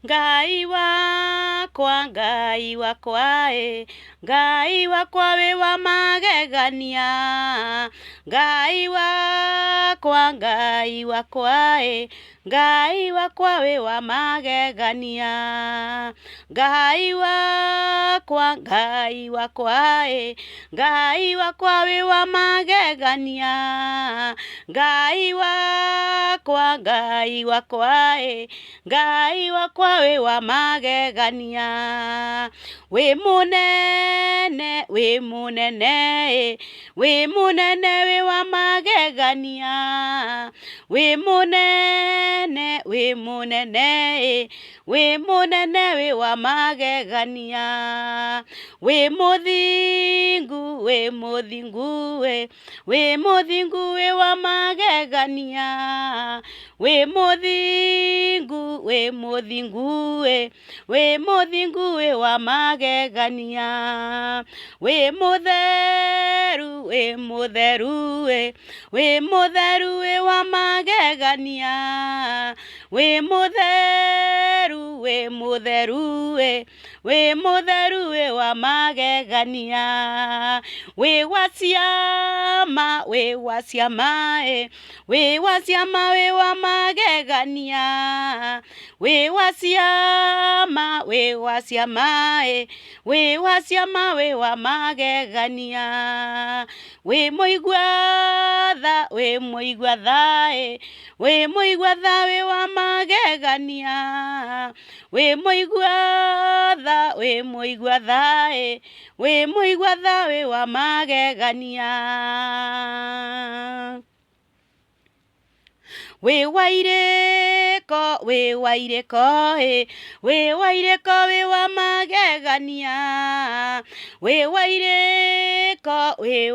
Ngai wakwa Ngai wakwa we wa magegania, Ngai wakwa Ngai wakwa we wa magegania, Ngai wakwa Ngai wakwa we wa magegania, Ngai wakwa Ngai wakwa we wa magegania, we munene we wa magegania, we munene we wa magegania, we muthingu we wa magegania, we muthingu we wa magegania, we mutheru we wa magegania, we mutheru we wa magegania, we wasiama we wa magegania, we wasiama we wa magegania, we muigwatha we wa magegania, we muigwatha we wa magegania, we waireko we wa magegania, we waireko we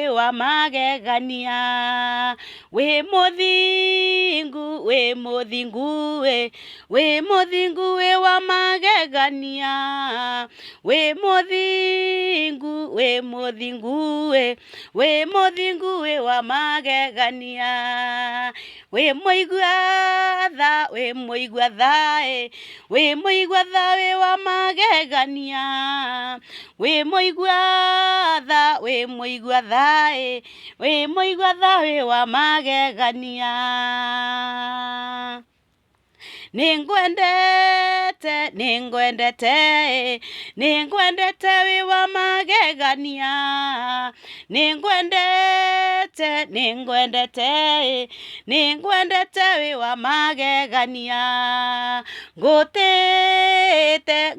wa magegania, we muthingu we wa magegania, we muthingu we wa magegania, we muigwatha we wa magegania, we muigwatha we wa magegania, ningwendete we wa magegania, ningwendete we wa magegania, ngutite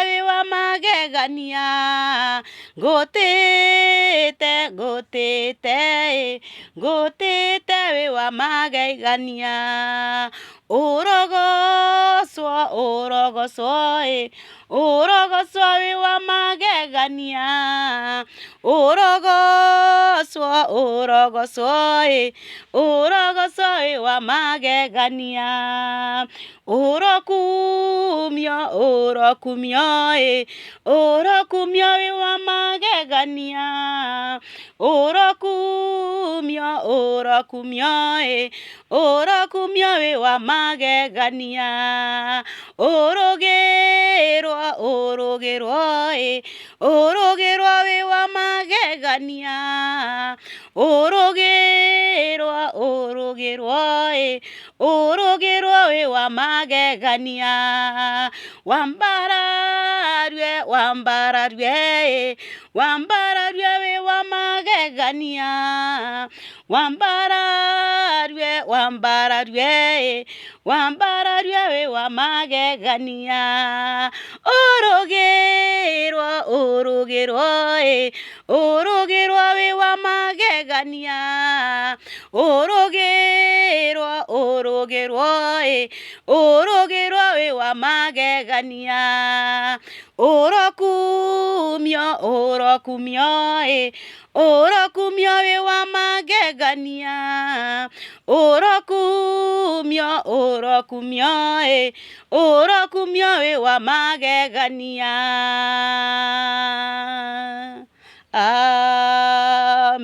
we wa magegania, ngutite we wa magegania, urogoswa we wa magegania, urogoswa we wa magegania, urokumio we wa magegania, urokumio we wa magegania, urugerwa we wa magegania, urugerwa we wa magegania, wambararwe we wa magegania, wambararwe we wa magegania, urugerwa we wa magegania, urugerwa we wa magegania, urokumio we wa magegania, urokumio we wa magegania. Amen.